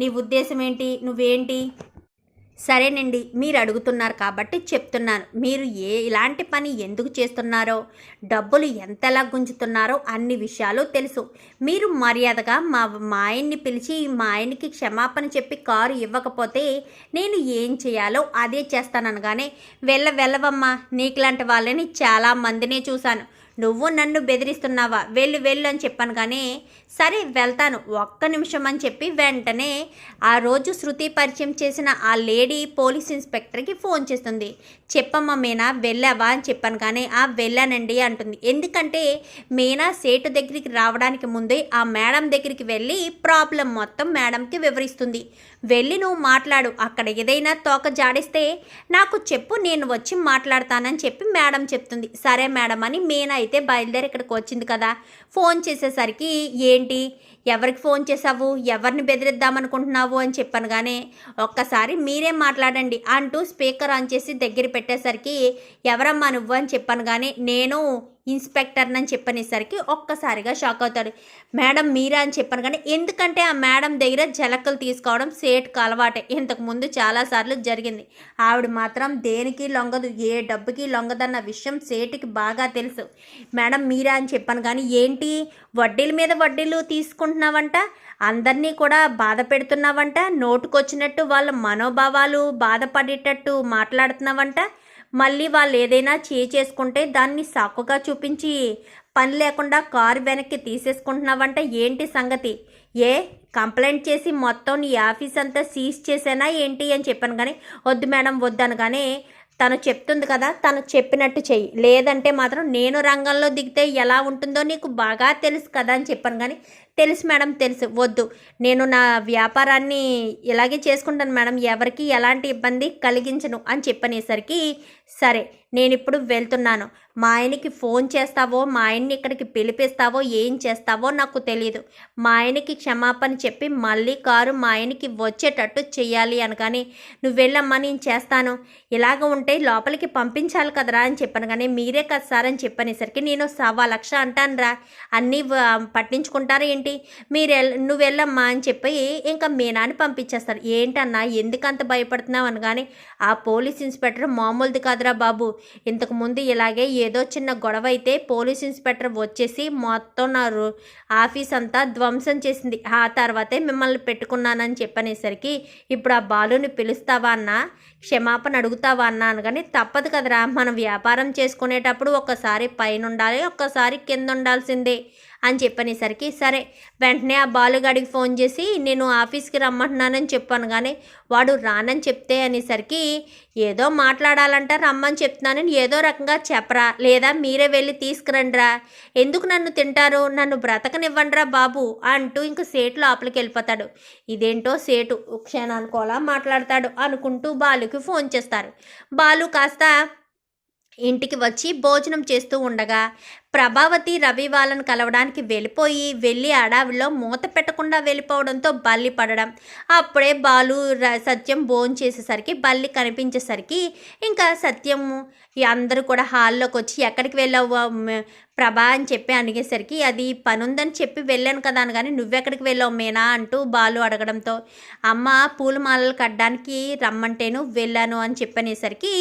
నీ ఉద్దేశం ఏంటి, నువ్వేంటి? సరేనండి, మీరు అడుగుతున్నారు కాబట్టి చెప్తున్నాను. మీరు ఇలాంటి పని ఎందుకు చేస్తున్నారో, డబ్బులు ఎంతలా గుంజుతున్నారో అన్ని విషయాలు తెలుసు. మీరు మర్యాదగా మా ఆయన్ని పిలిచి మా ఆయనకి క్షమాపణ చెప్పి కారు ఇవ్వకపోతే నేను ఏం చేయాలో అదే చేస్తాననగానే, వెళ్ళవమ్మా, నీకులాంటి వాళ్ళని చాలా మందినే చూశాను, నువ్వు నన్ను బెదిరిస్తున్నావా, వెళ్ళు అని చెప్పాను. కానీ సరే వెళ్తాను, ఒక్క నిమిషం అని చెప్పి వెంటనే ఆ రోజు శృతి పరిచయం చేసిన ఆ లేడీ పోలీస్ ఇన్స్పెక్టర్కి ఫోన్ చేస్తుంది. చెప్పమ్మా మీనా, వెళ్ళావా అని చెప్పాను. కానీ వెళ్ళానండి అంటుంది. ఎందుకంటే మీనా సేటు దగ్గరికి రావడానికి ముందే ఆ మేడం దగ్గరికి వెళ్ళి ప్రాబ్లం మొత్తం మేడంకి వివరిస్తుంది. వెళ్ళి నువ్వు మాట్లాడు, అక్కడ ఏదైనా తోక జాడిస్తే నాకు చెప్పు, నేను వచ్చి మాట్లాడతానని చెప్పి మేడం చెప్తుంది. సరే మేడం అని మీనా అయితే బయలుదేరి ఇక్కడికి వచ్చింది కదా. ఫోన్ చేసేసరికి ఏంటి, ఎవరికి ఫోన్ చేసావు, ఎవరిని బెదిరిద్దామనుకుంటున్నావు అని చెప్పాను. కానీ ఒక్కసారి మీరే మాట్లాడండి అంటూ స్పీకర్ ఆన్ చేసి దగ్గర పెట్టేసరికి ఎవరమ్మా నువ్వు అని చెప్పాను. కానీ నేను ఇన్స్పెక్టర్ని అని చెప్పనేసరికి ఒక్కసారిగా షాక్ అవుతాడు. మేడం మీరా అని చెప్పాను. కానీ ఎందుకంటే ఆ మేడం దగ్గర జలక్కలు తీసుకోవడం సేట్కి అలవాటే, ఇంతకుముందు చాలాసార్లు జరిగింది. ఆవిడ మాత్రం దేనికి లొంగదు, ఏ డబ్బుకి లొంగదన్న విషయం సేటుకి బాగా తెలుసు. మేడం మీరా అని చెప్పాను. కానీ ఏంటి, వడ్డీల మీద వడ్డీలు తీసుకుంటున్నావంట, అందరినీ కూడా బాధ పెడుతున్నావంట, నోటుకొచ్చినట్టు వాళ్ళ మనోభావాలు బాధపడేటట్టు మాట్లాడుతున్నావంట, మళ్ళీ వాళ్ళు ఏదైనా చేసుకుంటే దాన్ని సాకుగా చూపించి పని లేకుండా కారు వెనక్కి తీసేసుకుంటున్నావంట, ఏంటి సంగతి, కంప్లైంట్ చేసి మొత్తం నీ ఆఫీస్ అంతా సీజ్ చేసేనా ఏంటి అని చెప్పాను. కానీ వద్దు మేడం వద్దాను. కానీ తను చెప్తుంది కదా, తను చెప్పినట్టు చెయ్యి, లేదంటే మాత్రం నేను రంగంలో దిగితే ఎలా ఉంటుందో నీకు బాగా తెలుసు కదా అని చెప్పాను. కానీ తెలుసు మేడం తెలుసు, వద్దు, నేను నా వ్యాపారాన్ని ఇలాగే చేసుకుంటాను మేడం, ఎవరికి ఎలాంటి ఇబ్బంది కలిగించను అని చెప్పనేసరికి సరే నేను ఇప్పుడు వెళ్తున్నాను, మా ఆయనకి ఫోన్ చేస్తావో మా ఆయన్ని ఇక్కడికి పిలిపిస్తావో ఏం చేస్తావో నాకు తెలియదు, మా ఆయనకి క్షమాపణ చెప్పి మళ్ళీ కారు మా ఆయనకి వచ్చేటట్టు చెయ్యాలి అనగానే నువ్వు వెళ్ళమ్మా నేను చేస్తాను, ఇలాగ ఉంటే లోపలికి పంపించాలి కదరా అని చెప్పాను. కానీ మీరే కదా సార్ అని చెప్పనేసరికి నేను 1,00,000 అంటాను రా, అన్నీ పట్టించుకుంటారా ఏంటి, నువ్వు వెళ్ళమ్మా అని చెప్పి ఇంకా మీనాని పంపించేస్తారు. ఏంటన్నా ఎందుకంత భయపడుతున్నావు అనగానే ఆ పోలీస్ ఇన్స్పెక్టర్ మామూలుది కాదురా బాబు, ఇంతకుముందు ఇలాగే ఏదో చిన్న గొడవ అయితే పోలీస్ ఇన్స్పెక్టర్ వచ్చేసి మొత్తం నా ఆఫీస్ అంతా ధ్వంసం చేసింది, ఆ తర్వాతే మిమ్మల్ని పెట్టుకున్నానని చెప్పనేసరికి ఇప్పుడు ఆ బాలుని పిలుస్తావా అన్నా, క్షమాపణ అడుగుతావా అన్నా అనగానే తప్పదు కదరా, మనం వ్యాపారం చేసుకునేటప్పుడు ఒక్కసారి పైన ఉండాలి ఒక్కసారి కింద ఉండాల్సిందే అని చెప్పనేసరికి సరే వెంటనే ఆ బాలుగాడికి ఫోన్ చేసి నేను ఆఫీస్కి రమ్మంటున్నానని చెప్పాను. కానీ వాడు రానని చెప్తే అనేసరికి ఏదో మాట్లాడాలంట, రమ్మని చెప్తున్నానని ఏదో రకంగా చెప్పరా, లేదా మీరే వెళ్ళి తీసుకురండిరా, ఎందుకు నన్ను తింటారు, నన్ను బ్రతకనివ్వండిరా బాబు అంటూ ఇంక సేటు లోపలికి వెళ్ళిపోతాడు. ఇదేంటో సేటు క్షణానుకోలా మాట్లాడతాడు అనుకుంటూ బాలుకి ఫోన్ చేస్తారు. బాలు కాస్త ఇంటికి వచ్చి భోజనం చేస్తూ ఉండగా ప్రభావతి రవి వాళ్ళని కలవడానికి వెళ్ళి అడవిలో మూత పెట్టకుండా వెళ్ళిపోవడంతో బల్లి పడడం, అప్పుడే బాలు సత్యం భోజనం చేసేసరికి బల్లి కనిపించేసరికి ఇంకా సత్యము అందరూ కూడా హాల్లోకి వచ్చి ఎక్కడికి వెళ్ళావు ప్రభా అని చెప్పి అడిగేసరికి అది పనుందని చెప్పి వెళ్ళాను కదా అని, కానీ నువ్వెక్కడికి వెళ్ళావు మీనా అంటూ బాలు అడగడంతో అమ్మ పూలమాలలు కట్టడానికి రమ్మంటేను వెళ్ళాను అని చెప్పనేసరికి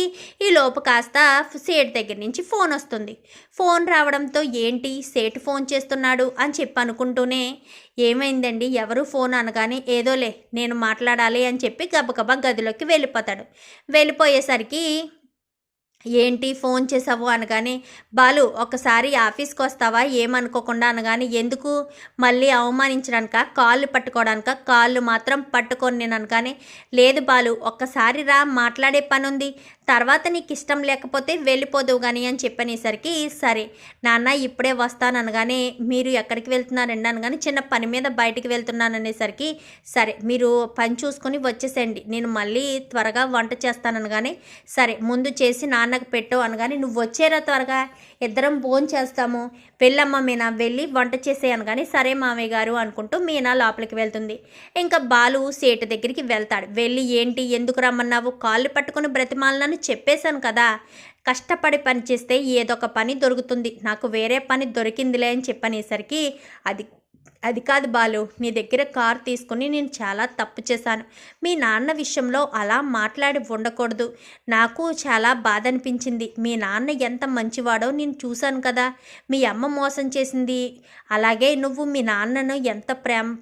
ఈ లోపు కాస్త సేటు దగ్గర నుంచి ఫోన్ వస్తుంది. ఫోన్ రావడంతో ఏంటి సేటు ఫోన్ చేస్తున్నాడు అని చెప్పి అనుకుంటూనే ఏమైందండి ఎవరు ఫోన్ అనగానే ఏదోలే నేను మాట్లాడాలి అని చెప్పి గబగబా గదిలోకి వెళ్ళిపోయేసరికి ఏంటి ఫోన్ చేసావు అనగానే బాలు ఒకసారి ఆఫీస్కి వస్తావా ఏమనుకోకుండా అనగానే ఎందుకు మళ్ళీ అవమానించడానిక, కాళ్ళు పట్టుకోవడానిక, కాళ్ళు మాత్రం పట్టుకొని నేను అనగానే లేదు బాలు ఒక్కసారి రా మాట్లాడే పని ఉంది, తర్వాత నీకు ఇష్టం లేకపోతే వెళ్ళిపోదువు కానీ అని చెప్పనేసరికి సరే నాన్న ఇప్పుడే వస్తాను అనగానే మీరు ఎక్కడికి వెళ్తున్నారండి అనగానే చిన్న పని మీద బయటికి వెళ్తున్నాను అనేసరికి సరే మీరు పని చూసుకొని వచ్చేసేయండి నేను మళ్ళీ త్వరగా వంట చేస్తాను అనగానే సరే ముందు చేసి నాన్నకు పెట్టు అనగానే నువ్వు వచ్చేరా త్వరగా ఇద్దరం భోజనం చేస్తాము, వెళ్ళమ్మ మీనా వెళ్ళి వంట చేసే అనగానే సరే మామయ్య గారు అనుకుంటూ మీనా లోపలికి వెళ్తుంది. ఇంకా బాలు సేటు దగ్గరికి వెళ్తాడు. వెళ్ళి ఏంటి ఎందుకు రమ్మన్నావు, కాళ్ళు పట్టుకుని బ్రతిమాలను చెప్పేశాను కదా, కష్టపడి పని చేస్తే ఏదొక పని దొరుకుతుంది, నాకు వేరే పని దొరికిందిలే అని చెప్పనేసరికి అది కాదు బాలు, నీ దగ్గర కారు తీసుకుని నేను చాలా తప్పు చేశాను. మీ నాన్న విషయంలో అలా మాట్లాడి ఉండకూడదు. నాకు చాలా బాధ అనిపించింది. మీ నాన్న ఎంత మంచివాడో నేను చూశాను కదా. మీ అమ్మ మోసం చేసింది, అలాగే నువ్వు మీ నాన్నను ఎంత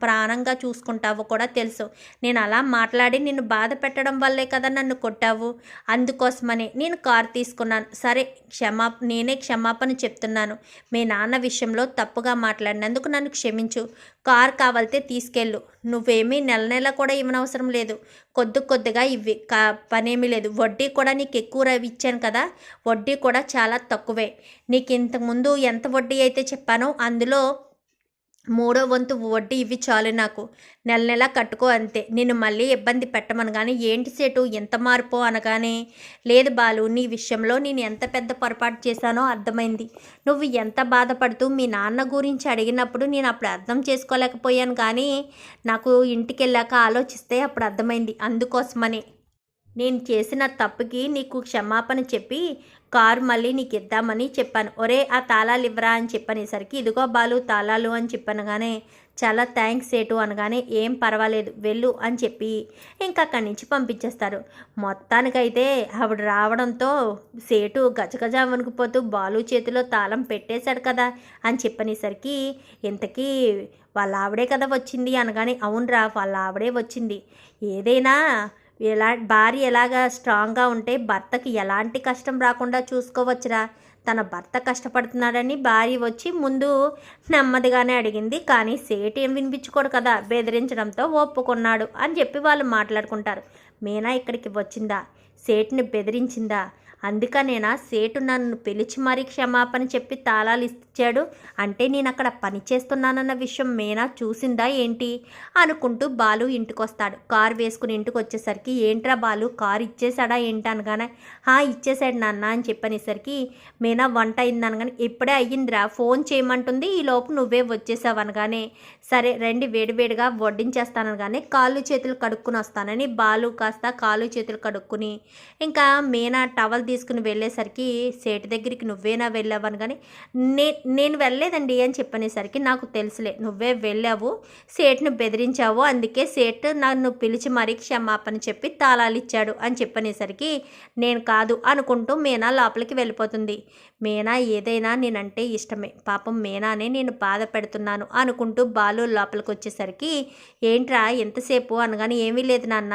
ప్రాణంగా చూసుకుంటావో కూడా తెలుసు. నేను అలా మాట్లాడి నిన్ను బాధ పెట్టడం వల్లే కదా నన్ను కొట్టావు. అందుకోసమని నేను కారు తీసుకున్నాను. సరే, నేనే క్షమాపణ చెప్తున్నాను. మీ నాన్న విషయంలో తప్పుగా మాట్లాడినందుకు నన్ను క్షమించు. కార్ కావాలితే తీసుకెళ్ళు. నువ్వేమీ నెల నెల కూడా ఇవ్వనవసరం లేదు. కొద్దిగా ఇవ్వి, పనేమీ లేదు. వడ్డీ కూడా నీకు ఎక్కువ ఇచ్చాను కదా, వడ్డీ కూడా చాలా తక్కువే. నీకు ఇంతకుముందు ఎంత వడ్డీ అయితే చెప్పానో అందులో 3వ వంతు వడ్డీ ఇవి చాలు నాకు. నెల నెల కట్టుకో అంతే. నేను మళ్ళీ ఇబ్బంది పెట్టమను. కానీ ఏంటి సేటు ఎంత మార్పు అనగానే, లేదు బాలు, నీ విషయంలో నేను ఎంత పెద్ద పొరపాటు చేశానో అర్థమైంది. నువ్వు ఎంత బాధపడుతూ మీ నాన్న గురించి అడిగినప్పుడు నేను అప్పుడు అర్థం చేసుకోలేకపోయాను. కానీ నాకు ఇంటికి వెళ్ళాక ఆలోచిస్తే అప్పుడు అర్థమైంది. అందుకోసమని నేను చేసిన తప్పుకి నీకు క్షమాపణ చెప్పి కారు మళ్ళీ నీకు ఇద్దామని చెప్పాను. ఒరే, ఆ తాళాలు ఇవ్వరా అని చెప్పనేసరికి, ఇదిగో బాలు తాళాలు అని చెప్పనగానే, చాలా థ్యాంక్స్ సేటు అనగానే, ఏం పర్వాలేదు వెళ్ళు అని చెప్పి ఇంకా అక్కడి నుంచి పంపించేస్తారు. మొత్తానికైతే ఆవిడ రావడంతో సేటు గజగజ వణుకుపోతూ బాలు చేతిలో తాళం పెట్టేశాడు కదా అని చెప్పనేసరికి, ఇంతకీ వాళ్ళ ఆవిడే కదా వచ్చింది అనగానే, అవునరా వాళ్ళ ఆవిడే వచ్చింది. ఏదైనా భార్య ఎలాగా స్ట్రాంగ్గా ఉంటే భర్తకి ఎలాంటి కష్టం రాకుండా చూసుకోవచ్చురా. తన భర్త కష్టపడుతున్నాడని భార్య వచ్చి ముందు నెమ్మదిగానే అడిగింది. కానీ సేటు ఏం వినిపించుకోడు కదా, బెదిరించడంతో ఒప్పుకున్నాడు అని చెప్పి వాళ్ళు మాట్లాడుకుంటారు. మీనా ఇక్కడికి వచ్చిందా, సేటుని బెదిరించిందా, అందుకనేనా సేటు నన్ను పిలిచి మరీ క్షమాపణ చెప్పి తాళాలు ఇచ్చాడు. అంటే నేను అక్కడ పని చేస్తున్నానన్న విషయం మీనా చూసిందా ఏంటి అనుకుంటూ బాలు ఇంటికి వస్తాడు. కారు వేసుకుని ఇంటికి వచ్చేసరికి, ఏంట్రా బాలు కారు ఇచ్చేసాడా ఏంటి అనగానే, ఇచ్చేసాడు నాన్న అని చెప్పనేసరికి, మీనా వంట అయింది అనగానే, ఇప్పుడే అయ్యిందిరా, ఫోన్ చేయమంటుంది, ఈ లోపు నువ్వే వచ్చేసావు అనగానే, సరే రండి వేడివేడిగా వడ్డించేస్తానగానే కాళ్ళు చేతులు కడుక్కుని వస్తానని బాలు కాస్త కాళ్ళు చేతులు కడుక్కుని ఇంకా మీనా టవల్ తీసుకుని వెళ్ళేసరికి, సేటు దగ్గరికి నువ్వేనా వెళ్ళావని. కానీ నేను వెళ్ళలేదండి అని చెప్పనేసరికి, నాకు తెలుసులే నువ్వే వెళ్ళావు, సేటును బెదిరించావు, అందుకే సేటు నన్ను పిలిచి మరీ క్షమాపణ చెప్పి తాళాలు ఇచ్చాడు అని చెప్పనేసరికి, నేను కాదు అనుకుంటూ మీనా లోపలికి వెళ్ళిపోతుంది. మీనా ఏదైనా నేనంటే ఇష్టమే, పాపం మీనానే నేను బాధ పెడుతున్నాను అనుకుంటూ బాలు లోపలికి వచ్చేసరికి, ఏంట్రా ఎంతసేపు అనగానే, ఏమీ లేదు నాన్న,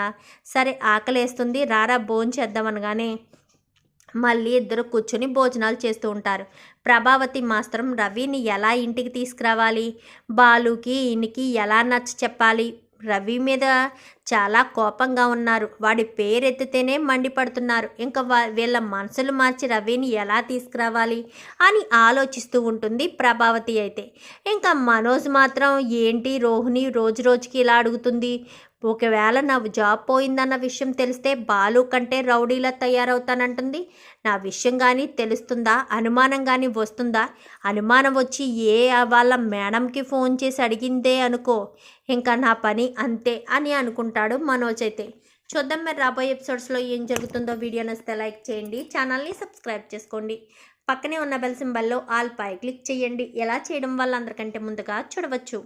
సరే ఆకలేస్తుంది రారా భోంచేద్దాం అనగానే మళ్ళీ ఇద్దరు కూర్చొని భోజనాలు చేస్తూ ఉంటారు. ప్రభావతి మాత్రం రవిని ఎలా ఇంటికి తీసుకురావాలి, బాలుకి ఈయనకి ఎలా నచ్చ చెప్పాలి, రవి మీద చాలా కోపంగా ఉన్నారు. వాడి పేరెత్తితేనే మండిపడుతున్నారు. ఇంకా వీళ్ళ మనసులు మార్చి రవిని ఎలా తీసుకురావాలి అని ఆలోచిస్తూ ఉంటుంది ప్రభావతి. అయితే ఇంకా మనోజ్ మాత్రం ఏంటి రోహిణి రోజు రోజుకి ఇలా అడుగుతుంది, ఒకవేళ నా జాబ్ పోయిందన్న విషయం తెలిస్తే బాలు కంటే రౌడీలా తయారవుతానంటుంది. నా విషయం కానీ తెలుస్తుందా, అనుమానం కానీ వస్తుందా, అనుమానం వచ్చి వాళ్ళ మేడంకి ఫోన్ చేసి అడిగిందే అనుకో, ఇంకా నా పని అంతే అని అనుకుంటాడు మనోజ్. అయితే చూద్దాం మరి రాబోయే ఎపిసోడ్స్లో ఏం జరుగుతుందో. వీడియో నచ్చితే లైక్ చేయండి, ఛానల్ని సబ్స్క్రైబ్ చేసుకోండి, పక్కనే ఉన్న బెల్ సింబల్లో ఆల్ పై క్లిక్ చేయండి. ఎలా చేయడం వల్ల అందరికంటే ముందుగా చూడవచ్చు.